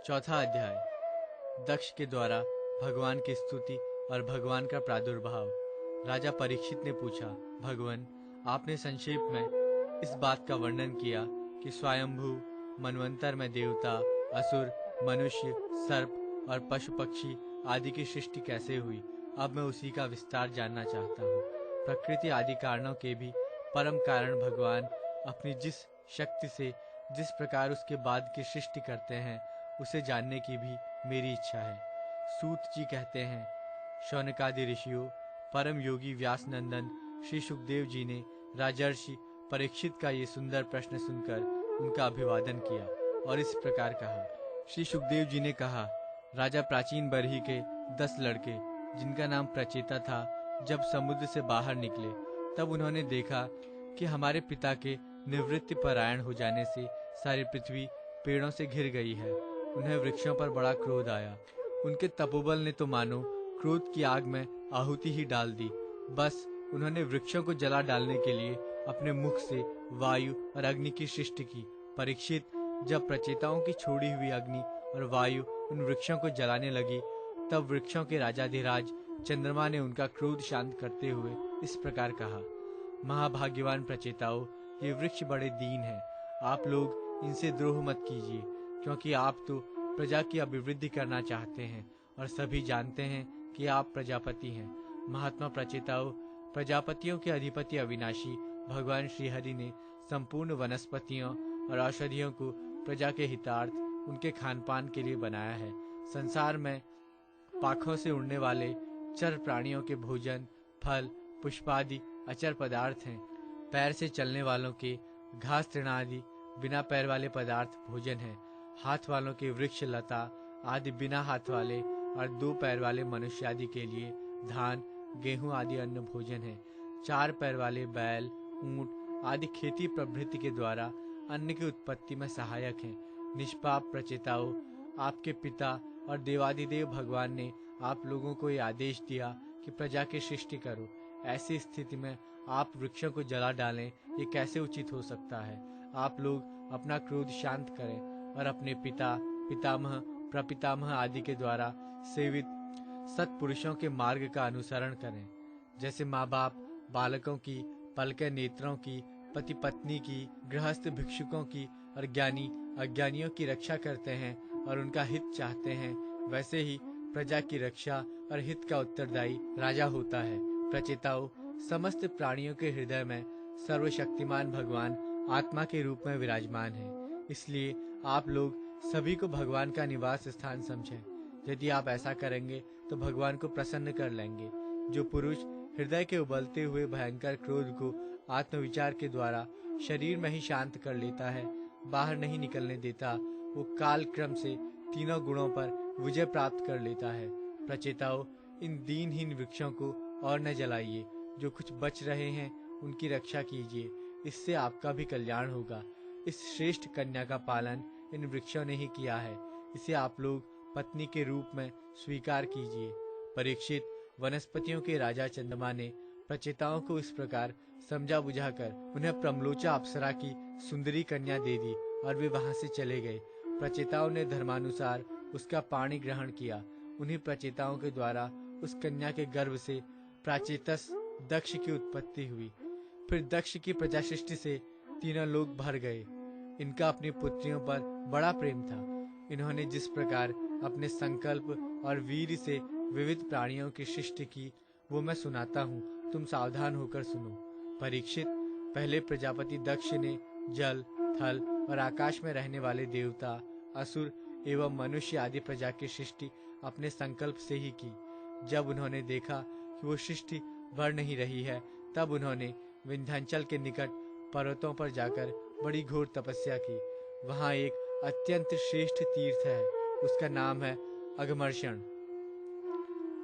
चौथा अध्याय। दक्ष के द्वारा भगवान की स्तुति और भगवान का प्रादुर्भाव। राजा परीक्षित ने पूछा, भगवान, आपने संक्षेप में इस बात का वर्णन किया कि स्वयंभू मनवंतर में देवता, असुर, मनुष्य, सर्प और पशु पक्षी आदि की सृष्टि कैसे हुई। अब मैं उसी का विस्तार जानना चाहता हूँ। प्रकृति आदि कारणों के भी परम कारण भगवान अपनी जिस शक्ति से जिस प्रकार उसके बाद की सृष्टि करते हैं, उसे जानने की भी मेरी इच्छा है। सूत जी कहते हैं, शौनकादि ऋषियों, परम योगी व्यास नंदन श्री सुखदेव जी ने राजर्षि परीक्षित का ये सुंदर प्रश्न सुनकर उनका अभिवादन किया और इस प्रकार कहा। श्री सुखदेव जी ने कहा, राजा प्राचीन बरही के 10 लड़के, जिनका नाम प्रचेता था, जब समुद्र से बाहर निकले, तब उन्होंने देखा कि हमारे पिता के निवृत्ति परायण हो जाने से सारी पृथ्वी पेड़ों से घिर गई है। उन्हें वृक्षों पर बड़ा क्रोध आया। उनके तपोबल ने तो मानो क्रोध की आग में आहुति ही डाल दी। बस उन्होंने वृक्षों को जला डालने के लिए अपने मुख से वायु और अग्नि की सृष्टि की। परीक्षित, जब प्रचेताओं की छोड़ी हुई अग्नि और वायु उन वृक्षों को जलाने लगी, तब वृक्षों के राजाधिराज चंद्रमा ने उनका क्रोध शांत करते हुए इस प्रकार कहा, महाभाग्यवान प्रचेताओं, ये वृक्ष बड़े दीन हैं। आप लोग इनसे द्रोह मत कीजिए, क्योंकि आप तो प्रजा की अभिवृद्धि करना चाहते हैं और सभी जानते हैं कि आप प्रजापति हैं। महात्मा प्रचेताओं, प्रजापतियों के अधिपति अविनाशी भगवान श्रीहरि ने संपूर्ण वनस्पतियों और औषधियों को प्रजा के हितार्थ उनके खान पान के लिए बनाया है। संसार में पाखों से उड़ने वाले चर प्राणियों के भोजन, फल, पुष्पादि अचर पदार्थ हैं। पैर से चलने वालों के घास तृणादि बिना पैर वाले पदार्थ भोजन हैं। हाथ वालों के वृक्ष लता आदि बिना हाथ वाले और 2 पैर वाले मनुष्य आदि के लिए धान, गेहूं आदि अन्न भोजन है। 4 पैर वाले बैल, ऊंट आदि खेती प्रभृति के द्वारा अन्न की उत्पत्ति में सहायक हैं। निष्पाप प्रचेताओं, आपके पिता और देवादिदेव भगवान ने आप लोगों को ये आदेश दिया कि प्रजा की सृष्टि करो। ऐसी स्थिति में आप वृक्षों को जला डालें, ये कैसे उचित हो सकता है। आप लोग अपना क्रोध शांत करें और अपने पिता, पितामह, प्रपितामह आदि के द्वारा सेवित सत्पुरुषों के मार्ग का अनुसरण करें। जैसे माँ बाप बालकों की, पलके नेत्रों की, पति पत्नी की, गृहस्थ भिक्षुकों की और ज्ञानी अज्ञानियों की रक्षा करते हैं और उनका हित चाहते हैं, वैसे ही प्रजा की रक्षा और हित का उत्तरदायी राजा होता है। प्रचेताओं, समस्त प्राणियों के हृदय में सर्वशक्तिमान भगवान आत्मा के रूप में विराजमान है। इसलिए आप लोग सभी को भगवान का निवास स्थान समझें। यदि आप ऐसा करेंगे तो भगवान को प्रसन्न कर लेंगे। जो पुरुष हृदय के उबलते हुए भयंकर क्रोध को आत्मविचार के द्वारा शरीर में ही शांत कर लेता है, बाहर नहीं निकलने देता, वो काल क्रम से तीनों गुणों पर विजय प्राप्त कर लेता है। प्रचेताओं, इन दीनहीन वृक्षों को और न जलाइए। जो कुछ बच रहे हैं उनकी रक्षा कीजिए, इससे आपका भी कल्याण होगा। इस श्रेष्ठ कन्या का पालन इन वृक्षों ने ही किया है, इसे आप लोग पत्नी के रूप में स्वीकार कीजिए। परीक्षित, वनस्पतियों के राजा चंद्रमा ने प्रचेताओं को इस प्रकार समझा बुझाकर उन्हें प्रमलोचा अप्सरा की सुंदरी कन्या दे दी और वे वहां से चले गए। प्रचेताओं ने धर्मानुसार उसका पाणी ग्रहण किया। उन्हीं प्रचेताओं के द्वारा उस कन्या के गर्भ से प्राचेतस दक्ष की उत्पत्ति हुई। फिर दक्ष की प्रजा सृष्टि से तीनों लोग भर गए। इनका अपनी पुत्रियों पर बड़ा प्रेम था। इन्होंने जिस प्रकार अपने संकल्प और वीर से विविध प्राणियों की सृष्टि की, वो मैं सुनाता हूँ, तुम सावधान होकर सुनो। परीक्षित, पहले प्रजापति दक्ष ने जल, थल और आकाश में रहने वाले देवता, असुर एवं मनुष्य आदि प्रजा की सृष्टि अपने संकल्प से ही की। जब उन्होंने देखा कि वो सृष्टि बढ़ नहीं रही है, तब उन्होंने विंध्याचल के निकट पर्वतों पर जाकर बड़ी घोर तपस्या की। वहाँ एक अत्यंत श्रेष्ठ तीर्थ है, उसका नाम है अघमर्षण।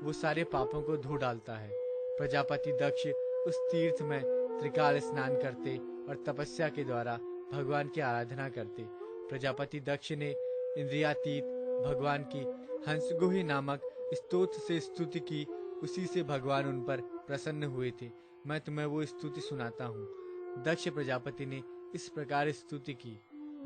वो सारे पापों को धो डालता है। प्रजापति दक्ष उस तीर्थ में त्रिकाल स्नान करते और तपस्या के द्वारा भगवान की आराधना करते। प्रजापति दक्ष ने इंद्रियातीत भगवान की हंसगुही नामक स्तोत्र से स्तुति की। उसी से भगवान उन पर प्रसन्न हुए थे। मैं तुम्हें वो स्तुति सुनाता हूँ। दक्ष प्रजापति ने इस प्रकार स्तुति की,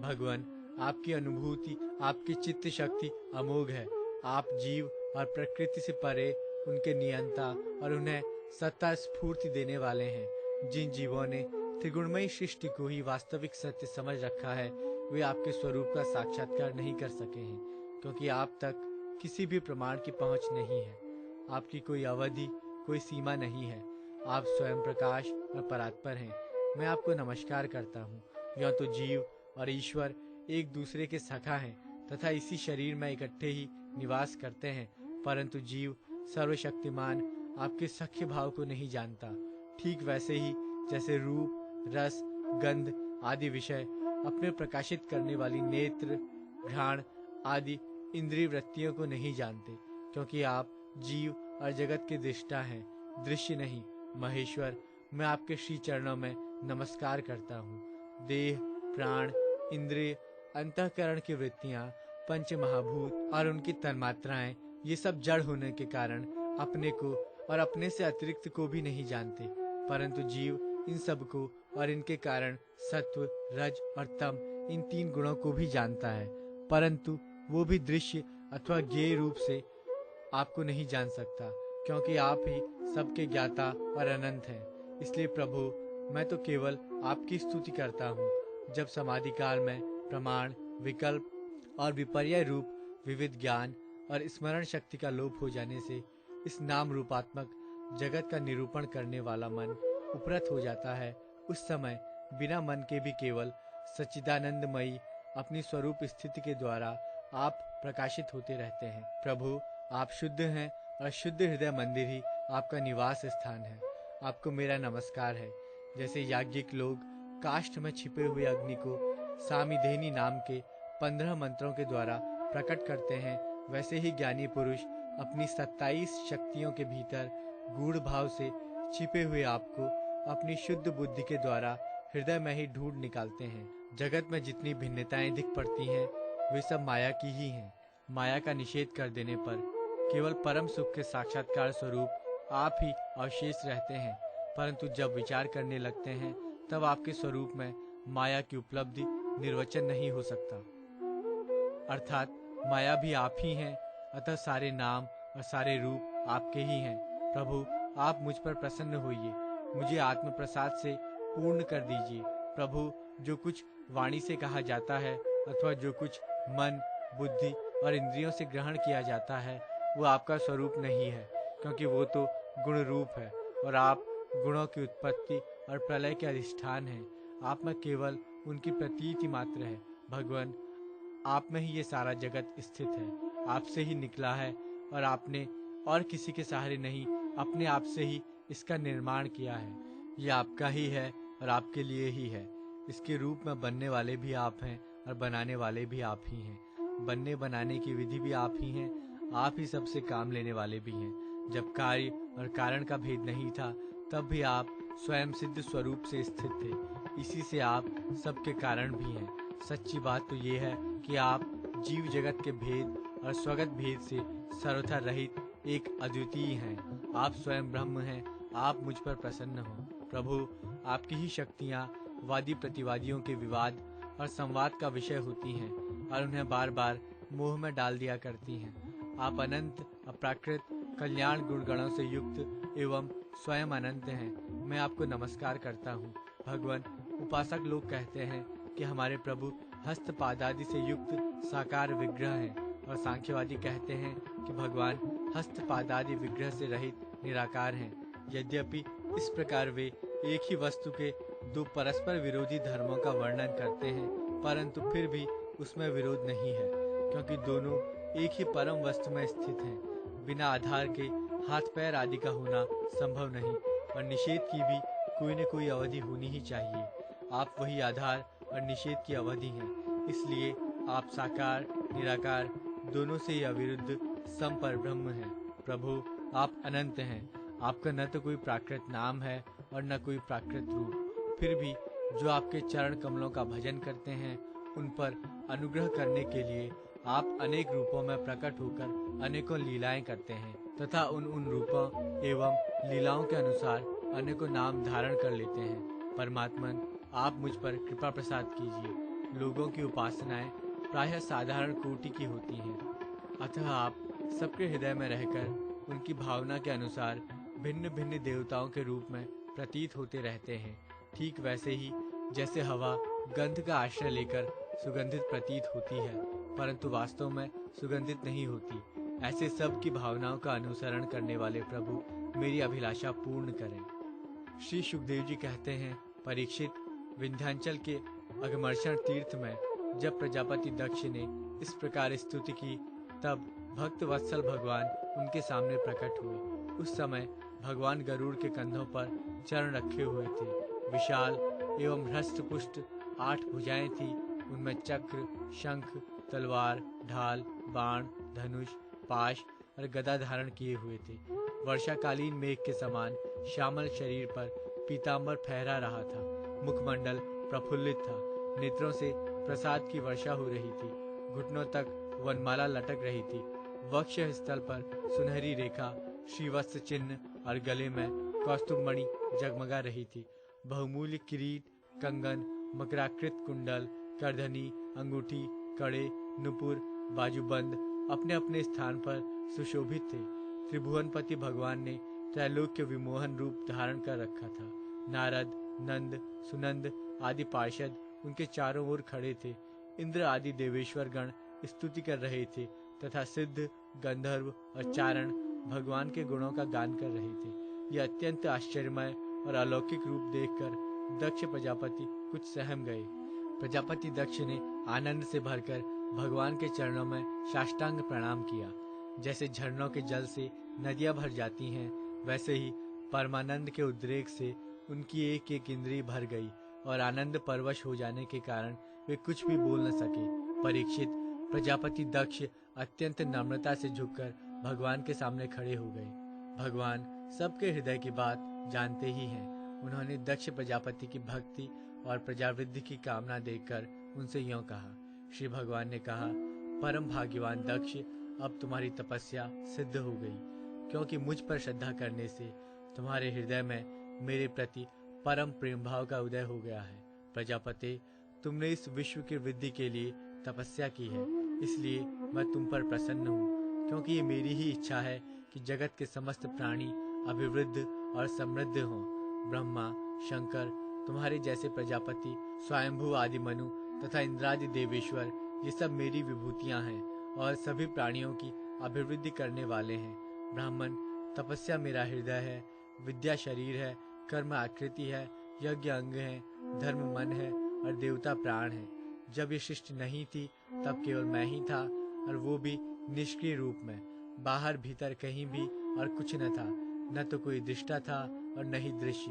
भगवान, आपकी अनुभूति आपकी चित्त शक्ति अमोघ है। आप जीव और प्रकृति से परे उनके नियंता और उन्हें सत्ता स्फूर्ति देने वाले हैं। जिन जीवों ने त्रिगुणमयी सृष्टि को ही वास्तविक सत्य समझ रखा है, वे आपके स्वरूप का साक्षात्कार नहीं कर सके हैं, क्योंकि आप तक किसी भी प्रमाण की पहुंच नहीं है। आपकी कोई अवधि, कोई सीमा नहीं है। आप स्वयं प्रकाश और परात्पर हैं। मैं आपको नमस्कार करता हूँ। यह तो जीव और ईश्वर एक दूसरे के सखा हैं तथा इसी शरीर में इकट्ठे ही निवास करते हैं, परंतु जीव सर्वशक्तिमान आपके सख्य भाव को नहीं जानता। ठीक वैसे ही जैसे रूप, रस, गंध आदि विषय अपने प्रकाशित करने वाली नेत्र, घ्राण आदि इंद्रिय वृत्तियों को नहीं जानते, क्योंकि आप जीव और जगत के दृष्टा हैं, दृश्य नहीं। महेश्वर, मैं आपके श्री चरणों में नमस्कार करता हूँ। देह, प्राण, इंद्रिय, अंतःकरण की वृत्तियाँ, पंच महाभूत और उनकी तन्मात्राएं, ये सब जड़ होने के कारण अपने को और अपने से अतिरिक्त को भी नहीं जानते, परंतु जीव इन सब को और इनके कारण सत्व, रज और तम इन 3 गुणों को भी जानता है, परंतु वो भी दृश्य अथवा ज्ञेय रूप से आपको नहीं जान सकता, क्योंकि आप ही सबके ज्ञाता और अनंत हैं। इसलिए प्रभु, मैं तो केवल आपकी स्तुति करता हूँ। जब समाधि काल में प्रमाण, विकल्प और विपर्य रूप विविध ज्ञान और स्मरण शक्ति का लोप हो जाने से इस नाम रूपात्मक जगत का निरूपण करने वाला मन उपरत हो जाता है, उस समय बिना मन के भी केवल सच्चिदानंदमयी अपनी स्वरूप स्थिति के द्वारा आप प्रकाशित होते रहते हैं। प्रभु, आप शुद्ध हैं और शुद्ध हृदय मंदिर ही आपका निवास स्थान है। आपको मेरा नमस्कार है। जैसे याज्ञिक लोग काष्ठ में छिपे हुए अग्नि को सामिधेनी नाम के 15 मंत्रों के द्वारा प्रकट करते हैं, वैसे ही ज्ञानी पुरुष अपनी 27 शक्तियों के भीतर गूढ़ भाव से छिपे हुए आपको अपनी शुद्ध बुद्धि के द्वारा हृदय में ही ढूंढ निकालते हैं। जगत में जितनी भिन्नताएं दिख पड़ती हैं, वे सब माया की ही हैं। माया का निषेध कर देने पर केवल परम सुख के साक्षात्कार स्वरूप आप ही अवशेष रहते हैं, परंतु जब विचार करने लगते हैं तब आपके स्वरूप में माया की उपलब्धि निर्वचन नहीं हो सकता। अर्थात माया भी आप ही हैं, अतः सारे नाम और सारे रूप आपके ही हैं। प्रभु, आप मुझ पर प्रसन्न होइए, मुझे आत्म प्रसाद से पूर्ण कर दीजिए। प्रभु, जो कुछ वाणी से कहा जाता है अथवा जो कुछ मन, बुद्धि और इंद्रियों से ग्रहण किया जाता है, वो आपका स्वरूप नहीं है, क्योंकि वो तो गुण रूप है और आप गुणों की उत्पत्ति और प्रलय के अधिष्ठान हैं। आप में केवल उनकी प्रतीति मात्र है। भगवान, आप में ही ये सारा जगत स्थित है, आपसे ही निकला है और आपने और किसी के सहारे नहीं, अपने आप से ही इसका निर्माण किया है। ये आपका ही है और आपके लिए ही है। इसके रूप में बनने वाले भी आप हैं और बनाने वाले भी आप ही हैं। बनने बनाने की विधि भी आप ही हैं, आप ही सबसे काम लेने वाले भी हैं। जब कार्य और कारण का भेद नहीं था, तब भी आप स्वयं सिद्ध स्वरूप से स्थित थे। इसी से आप सबके कारण भी हैं। सच्ची बात तो ये है कि आप जीव जगत के भेद और स्वगत भेद से सर्वथा रहित एक अद्वितीय हैं। आप स्वयं ब्रह्म हैं। आप मुझ पर प्रसन्न हो। प्रभु, आपकी ही शक्तियाँ वादी प्रतिवादियों के विवाद और संवाद का विषय होती हैं और उन्हें बार बार मोह में डाल दिया करती हैं। आप अनंत, अप्राकृत, कल्याण गुणगणों से युक्त एवं स्वयं अनंत हैं। मैं आपको नमस्कार करता हूँ। भगवान, उपासक लोग कहते हैं कि हमारे प्रभु हस्तपादादि से युक्त साकार विग्रह हैं, और सांख्यवादी कहते हैं कि भगवान हस्तपादादि विग्रह से रहित निराकार हैं। यद्यपि इस प्रकार वे एक ही वस्तु के 2 परस्पर विरोधी धर्मों का वर्णन करते हैं, परंतु फिर भी उसमें विरोध नहीं है, क्योंकि दोनों एक ही परम वस्तु में स्थित हैं। बिना आधार के हाथ पैर आदि का होना संभव नहीं, और निषेध की भी कोई न कोई अवधि होनी ही चाहिए। आप वही आधार और निषेध की अवधि हैं। इसलिए आप साकार, निराकार दोनों से ही अविरुद्ध समपर ब्रह्म हैं। प्रभु, आप अनंत हैं। आपका न तो कोई प्राकृत नाम है और न कोई प्राकृत रूप। फिर भी जो आपके चरण कमलों का भजन करते हैं, उन पर अनुग्रह करने के लिए आप अनेक रूपों में प्रकट होकर अनेकों लीलाएं करते हैं तथा उन रूपों एवं लीलाओं के अनुसार अनेकों नाम धारण कर लेते हैं। परमात्मन, आप मुझ पर कृपा प्रसाद कीजिए। लोगों की उपासनाएं प्रायः साधारण कोटि की होती हैं। अतः आप सबके हृदय में रहकर उनकी भावना के अनुसार भिन्न भिन्न देवताओं के रूप में प्रतीत होते रहते हैं। ठीक वैसे ही जैसे हवा गंध का आश्रय लेकर सुगंधित प्रतीत होती है, परंतु वास्तव में सुगंधित नहीं होती, ऐसे सब की भावनाओं का अनुसरण करने वाले प्रभु मेरी अभिलाषा पूर्ण करें। श्री सुखदेव जी कहते हैं, परीक्षित, विंध्याचल के अगमर्षण तीर्थ में जब प्रजापति दक्ष ने इस प्रकार स्तुति की, तब भक्त वत्सल भगवान उनके सामने प्रकट हुए। उस समय भगवान गरुड़ के कंधों पर चरण रखे हुए थे। विशाल एवं हृष्ट पुष्ट 8 भुजाएं थी। उनमें चक्र, शंख, तलवार, ढाल, बाण, धनुष, पाश और गदा धारण किए हुए थे। वर्षाकालीन मेघ के समान श्यामल शरीर पर पीतांबर फहरा रहा था। मुखमंडल प्रफुल्लित था। नेत्रों से प्रसाद की वर्षा हो रही थी। घुटनों तक वनमाला लटक रही थी। वक्ष स्थल पर सुनहरी रेखा, श्रीवत्स चिन्ह और गले में कौस्तुभमणि जगमगा रही थी। बहुमूल्य किरीट, कंगन, मकराकृत कुंडल, करधनी, अंगूठी, कड़े, नुपुर, बाजूबंद अपने अपने स्थान पर सुशोभित थे। त्रिभुवनपति भगवान ने त्रैलोक्य विमोहन रूप धारण कर रखा था। नारद, नंद, सुनंद आदि पार्षद उनके चारों ओर खड़े थे। इंद्र आदि देवेश्वर गण स्तुति कर रहे थे तथा सिद्ध, गंधर्व और चारण भगवान के गुणों का गान कर रहे थे। यह अत्यंत आश्चर्यमय और अलौकिक रूप देखकर दक्ष प्रजापति कुछ सहम गए। प्रजापति दक्ष ने आनंद से भरकर भगवान के चरणों में साष्टांग प्रणाम किया। जैसे झरनों के जल से नदियां भर जाती हैं, वैसे ही परमानंद के उद्रेक से उनकी एक एक इंद्रिय भर गई और आनंद परवश हो जाने के कारण वे कुछ भी बोल न सके। परीक्षित, प्रजापति दक्ष अत्यंत नम्रता से झुककर भगवान के सामने खड़े हो गए। भगवान सबके हृदय की बात जानते ही हैं। उन्होंने दक्ष प्रजापति की भक्ति और प्रजावृद्धि की कामना देखकर उनसे यूं कहा। श्री भगवान ने कहा, परम भाग्यवान दक्ष, अब तुम्हारी तपस्या सिद्ध हो गई, क्योंकि मुझ पर श्रद्धा करने से तुम्हारे हृदय में मेरे प्रति परम प्रेम भाव का उदय हो गया है। प्रजापति, तुमने इस विश्व की वृद्धि के लिए तपस्या की है, इसलिए मैं तुम पर प्रसन्न हूँ, क्योंकि ये मेरी ही इच्छा है कि जगत के समस्त प्राणी अभिवृद्ध और समृद्ध हों। ब्रह्मा, शंकर, तुम्हारे जैसे प्रजापति, स्वयंभू आदि मनु तथा इंद्रादि देवेश्वर, ये सब मेरी विभूतियां हैं और सभी प्राणियों की अभिवृद्धि करने वाले हैं। ब्राह्मण, तपस्या मेरा हृदय है, विद्या शरीर है, कर्म आकृति है, यज्ञ अंग है, धर्म मन है और देवता प्राण है। जब ये सृष्टि नहीं थी तब केवल मैं ही था, और वो भी निष्क्रिय रूप में। बाहर भीतर कहीं भी और कुछ न था, न तो कोई दृष्टा था और न ही दृश्य।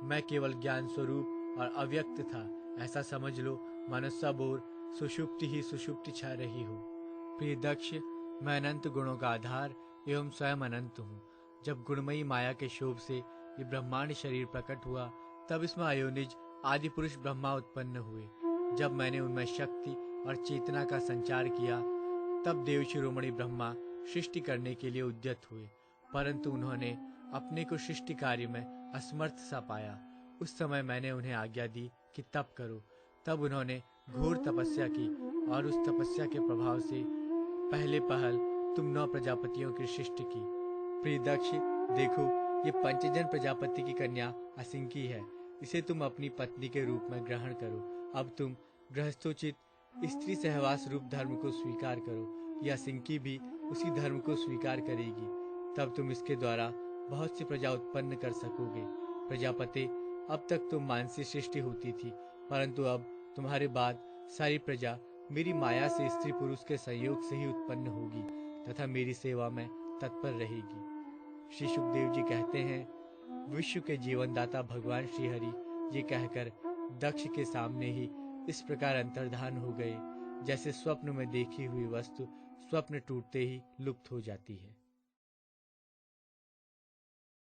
मैं केवल ज्ञान स्वरूप और अव्यक्त था। ऐसा समझ लो मानो सब ओर सुषुप्ति ही सुषुप्ति छा रही हो। प्रिय दक्ष, मैं अनंत गुणों का आधार एवं स्वयं अनंत हूँ। जब गुणमयी माया के शोभ से ये ब्रह्मांड शरीर प्रकट हुआ, तब इसमें अयोनिज आदि पुरुष ब्रह्मा उत्पन्न हुए। जब मैंने उनमें शक्ति और चेतना का संचार किया, तब देव शिरोमणि ब्रह्मा सृष्टि करने के लिए उद्यत हुए, परंतु उन्होंने अपने को सृष्टि कार्य में असमर्थ सा पाया। उस समय मैंने उन्हें आज्ञा दी कि तप करो। तब उन्होंने घोर तपस्या की और उस तपस्या के प्रभाव से पहले पहल तुम 9 प्रजापतियों की सृष्टि की। प्रिय दक्ष, देखो, ये पंचजन प्रजापति की कन्या असिंकी है। इसे तुम अपनी पत्नी के रूप में ग्रहण करो। अब तुम गृहस्थोचित स्त्री सहवास रूप धर्म को स्वीकार करो। यह असिंकी भी उसी धर्म को स्वीकार करेगी। तब तुम इसके द्वारा बहुत सी प्रजा उत्पन्न कर सकोगे। प्रजापति, अब तक तुम मानसी सृष्टि होती थी, परंतु अब तुम्हारे बाद सारी प्रजा मेरी माया से स्त्री पुरुष के संयोग से ही उत्पन्न होगी तथा मेरी सेवा में तत्पर रहेगी। श्री सुखदेव जी कहते हैं, विश्व के जीवनदाता भगवान श्रीहरि ये कहकर दक्ष के सामने ही इस प्रकार अंतर्धान हो गए, जैसे स्वप्न में देखी हुई वस्तु स्वप्न टूटते ही लुप्त हो जाती है।